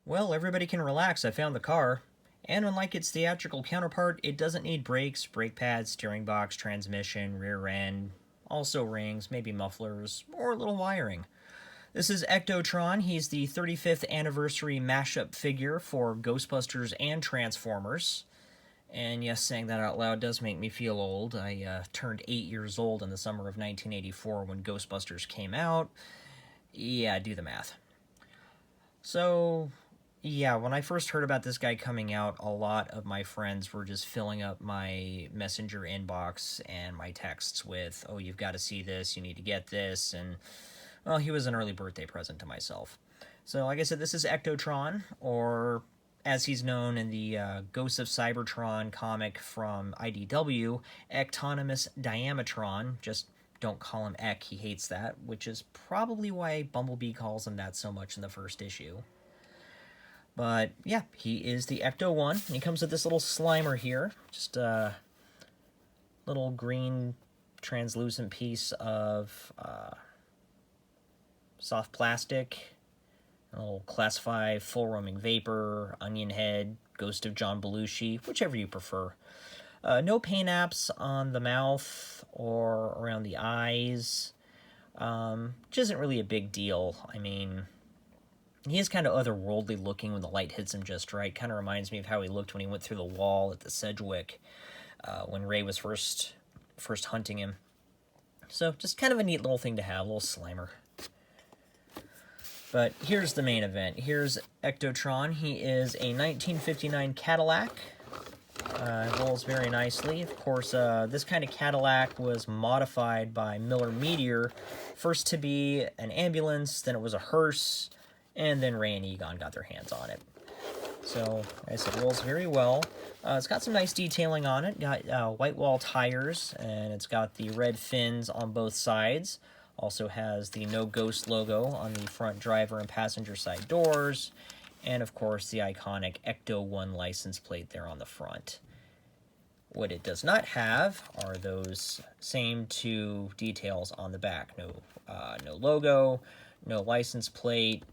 Well, everybody can relax. I found the car. And unlike its theatrical counterpart, it doesn't need brakes, brake pads, steering box, transmission, rear end, also rings, maybe mufflers, or a little wiring. This is Ectotron. He's the 35th anniversary mashup figure for Ghostbusters and Transformers. And yes, saying that out loud does make me feel old. I turned 8 years old in the summer of 1984 when Ghostbusters came out. Yeah, do the math. So, yeah, when I first heard about this guy coming out, a lot of my friends were just filling up my messenger inbox and my texts with, oh, you've got to see this, you need to get this, and, well, he was an early birthday present to myself. So, like I said, this is Ectotron, or as he's known in the Ghosts of Cybertron comic from IDW, Ectonymous Diametron. Just don't call him Ek, he hates that, which is probably why Bumblebee calls him that so much in the first issue. But yeah, he is the Ecto-1, and he comes with this little Slimer here, just a little green translucent piece of soft plastic, a little Class 5 full roaming vapor, onion head, Ghost of John Belushi, whichever you prefer. No paint apps on the mouth or around the eyes, which isn't really a big deal. I mean, he is kind of otherworldly looking when the light hits him just right. Kind of reminds me of how he looked when he went through the wall at the Sedgwick when Ray was first hunting him. So just kind of a neat little thing to have, a little Slimer. But here's the main event. Here's Ectotron. He is a 1959 Cadillac. Rolls very nicely. Of course, this kind of Cadillac was modified by Miller Meteor, first to be an ambulance, then it was a hearse, and then Ray and Egon got their hands on it. So, like I said, it rolls very well. It's got some nice detailing on it. Got white wall tires, and it's got the red fins on both sides. Also has the No Ghost logo on the front driver and passenger side doors. And, of course, the iconic Ecto-1 license plate there on the front. What it does not have are those same two details on the back. No logo, no license plate.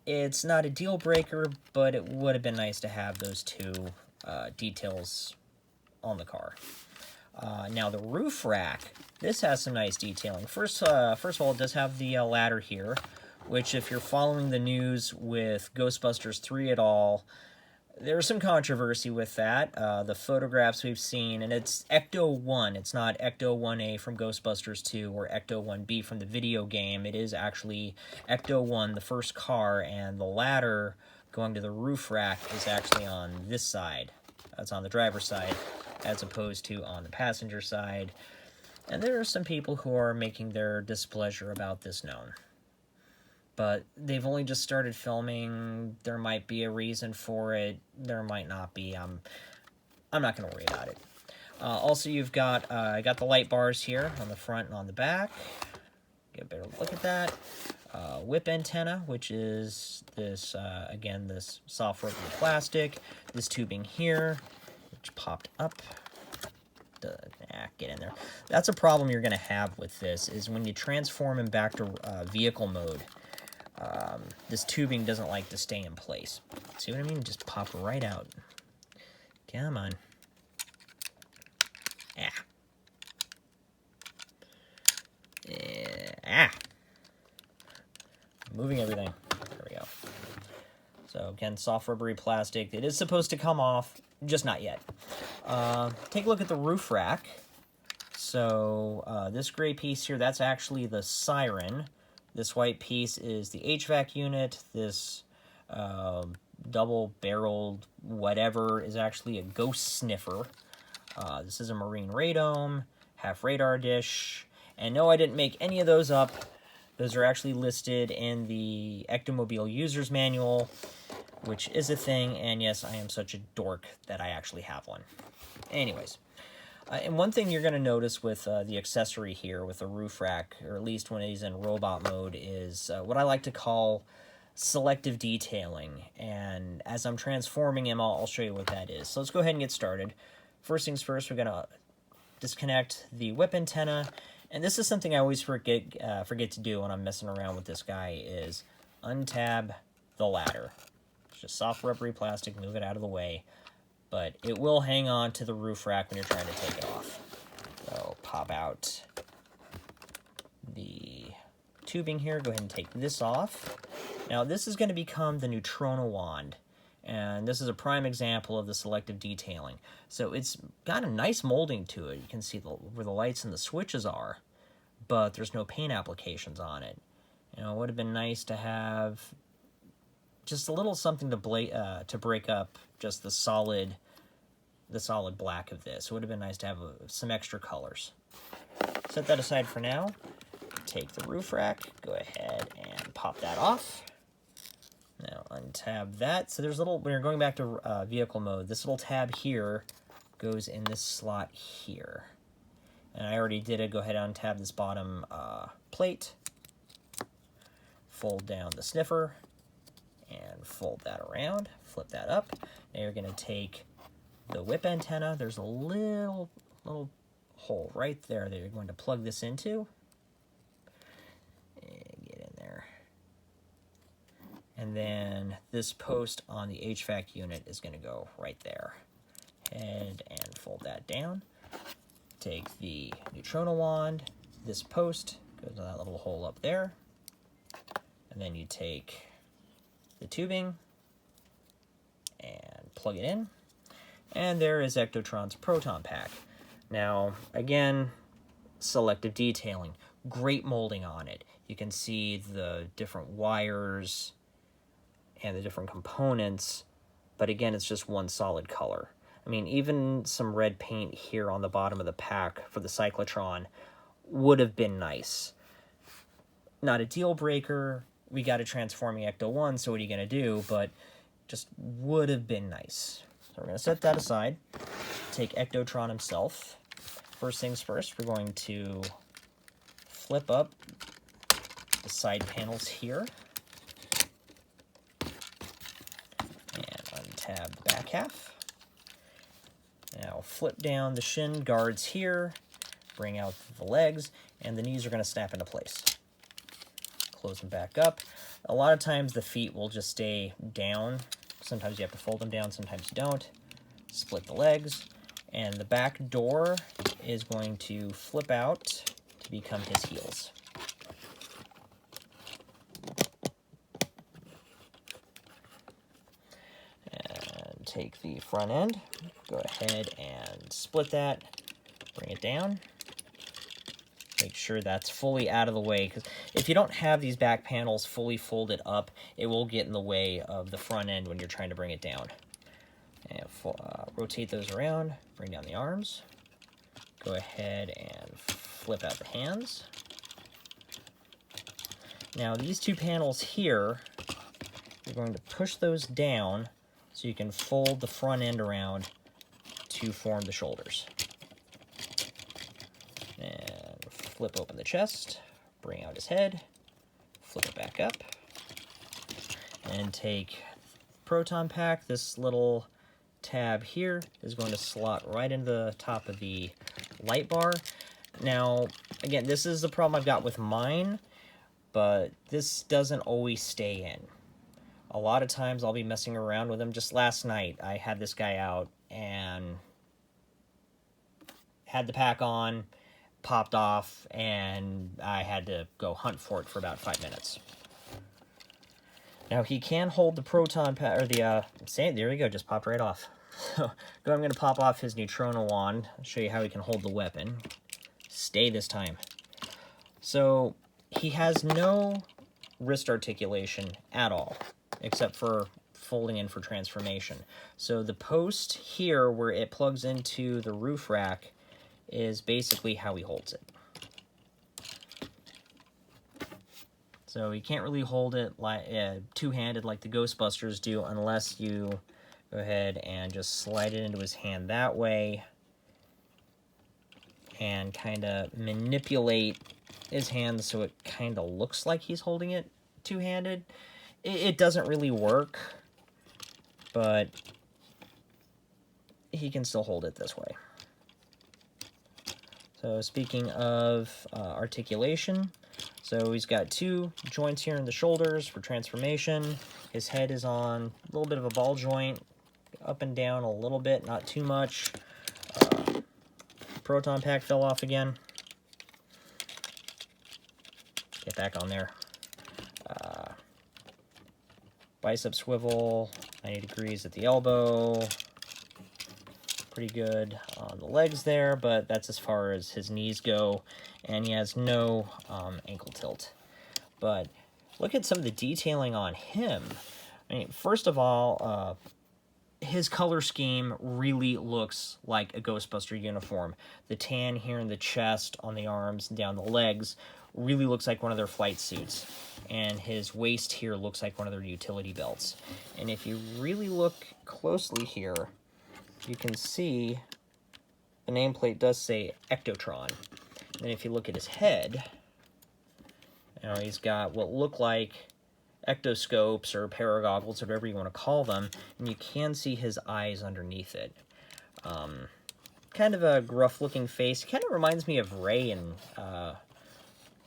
It's not a deal breaker, but it would have been nice to have those two details on the car. Now the roof rack, this has some nice detailing. First of all, it does have the ladder here, which if you're following the news with Ghostbusters 3 at all, there's some controversy with that. The photographs we've seen, and it's Ecto-1. It's not Ecto-1A from Ghostbusters 2 or Ecto-1B from the video game. It is actually Ecto-1, the first car, and the ladder going to the roof rack is actually on this side. That's on the driver's side, as opposed to on the passenger side. And there are some people who are making their displeasure about this known. But they've only just started filming. There might be a reason for it. There might not be. I'm not going to worry about it. Also, you've got I got the light bars here on the front and on the back. Get a better look at that. Whip antenna, which is this, again, this soft rubber plastic. This tubing here, which popped up. Get in there. That's a problem you're going to have with this, is when you transform him back to vehicle mode. This tubing doesn't like to stay in place. See what I mean? Just pop right out. Come on. Moving everything. There we go. So again, soft rubbery plastic. It is supposed to come off, just not yet. Take a look at the roof rack. So this gray piece here, that's actually the siren. This white piece is the HVAC unit. This double-barreled whatever is actually a ghost sniffer. This is a marine radome, half radar dish. And no, I didn't make any of those up. Those are actually listed in the Ectomobile User's Manual, which is a thing. And yes, I am such a dork that I actually have one. Anyways. And one thing you're going to notice with the accessory here, with the roof rack, or at least when he's in robot mode, is what I like to call selective detailing. And as I'm transforming him, I'll show you what that is. So let's go ahead and get started. First things first, we're going to disconnect the whip antenna. And this is something I always forget to do when I'm messing around with this guy, is untab the ladder. just soft rubbery plastic, move it out of the way. But it will hang on to the roof rack when you're trying to take it off. So pop out the tubing here. Go ahead and take this off. Now this is going to become the Neutrona wand. And this is a prime example of the selective detailing. So it's got a nice molding to it. You can see where the lights and the switches are, but there's no paint applications on it. You know, it would have been nice to have just a little something to break up just the solid black of this. It would have been nice to have some extra colors. Set that aside for now. Take the roof rack, go ahead and pop that off. Now untab that. So there's a little, when you're going back to vehicle mode, this little tab here goes in this slot here. And I already did it. Go ahead and untab this bottom plate. Fold down the sniffer and fold that around. Flip that up. Now you're going to take the whip antenna. There's a little hole right there that you're going to plug this into. And get in there. And then this post on the HVAC unit is going to go right there. Head and fold that down. Take the Neutrona wand. This post goes in that little hole up there. And then you take the tubing and plug it in. And there is Ectotron's proton pack. Now, again, selective detailing. Great molding on it. You can see the different wires and the different components, but again, it's just one solid color. I mean, even some red paint here on the bottom of the pack for the cyclotron would have been nice. Not a deal breaker. We got a transforming Ecto-1, so what are you going to do? But just would have been nice. So we're going to set that aside. Take Ectotron himself. First things first, we're going to flip up the side panels here. And untab the back half. Now flip down the shin guards here. Bring out the legs, and the knees are going to snap into place. Close them back up. A lot of times the feet will just stay down. Sometimes you have to fold them down, sometimes you don't. Split the legs, and the back door is going to flip out to become his heels. And take the front end, go ahead and split that, bring it down. Make sure that's fully out of the way, because if you don't have these back panels fully folded up, it will get in the way of the front end when you're trying to bring it down. And rotate those around, bring down the arms. Go ahead and flip out the hands. Now these two panels here, you're going to push those down so you can fold the front end around to form the shoulders. And flip open the chest, bring out his head, flip it back up, and take proton pack. This little tab here is going to slot right into the top of the light bar. Now, again, this is the problem I've got with mine, but this doesn't always stay in. A lot of times I'll be messing around with them. Just last night, I had this guy out and had the pack on, popped off, and I had to go hunt for it for about 5 minutes. Now he can hold the proton pack, or the, there we go, just popped right off. So I'm going to pop off his Neutrona wand, show you how he can hold the weapon. Stay this time. So he has no wrist articulation at all, except for folding in for transformation. So the post here where it plugs into the roof rack is basically how he holds it. So you can't really hold it like two-handed like the Ghostbusters do unless you go ahead and just slide it into his hand that way and kind of manipulate his hand so it kind of looks like he's holding it two-handed. It doesn't really work, but he can still hold it this way. So speaking of articulation, So he's got 2 joints here in the shoulders for transformation. His head is on a little bit of a ball joint, up and down a little bit, not too much. Proton pack fell off again. Get back on there. Bicep swivel, 90 degrees at the elbow. Pretty good on the legs there, but that's as far as his knees go. And he has no ankle tilt. But look at some of the detailing on him. I mean, first of all, his color scheme really looks like a Ghostbuster uniform. The tan here in the chest, on the arms, and down the legs really looks like one of their flight suits. And his waist here looks like one of their utility belts. And if you really look closely here, you can see the nameplate does say Ectotron. And if you look at his head, you know, he's got what look like ectoscopes or paragoggles, whatever you want to call them, and you can see his eyes underneath it. Kind of a gruff-looking face. Kind of reminds me of Ray and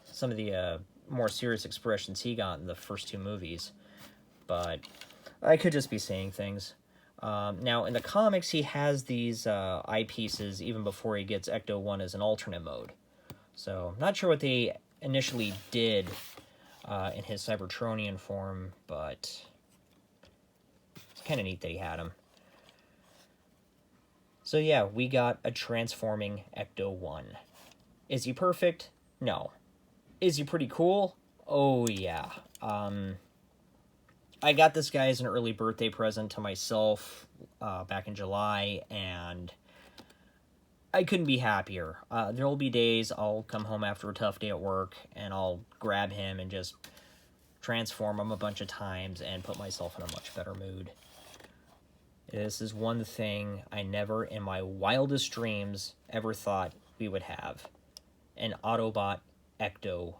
some of the more serious expressions he got in the first 2 movies. But I could just be saying things. Now, in the comics, he has these eyepieces even before he gets Ecto-1 as an alternate mode. So, I'm not sure what they initially did in his Cybertronian form, but it's kind of neat that he had him. So yeah, we got a transforming Ecto-1. Is he perfect? No. Is he pretty cool? Oh yeah. I got this guy as an early birthday present to myself back in July, and I couldn't be happier. There will be days I'll come home after a tough day at work, and I'll grab him and just transform him a bunch of times and put myself in a much better mood. This is one thing I never in my wildest dreams ever thought we would have. An Autobot Ecto-1.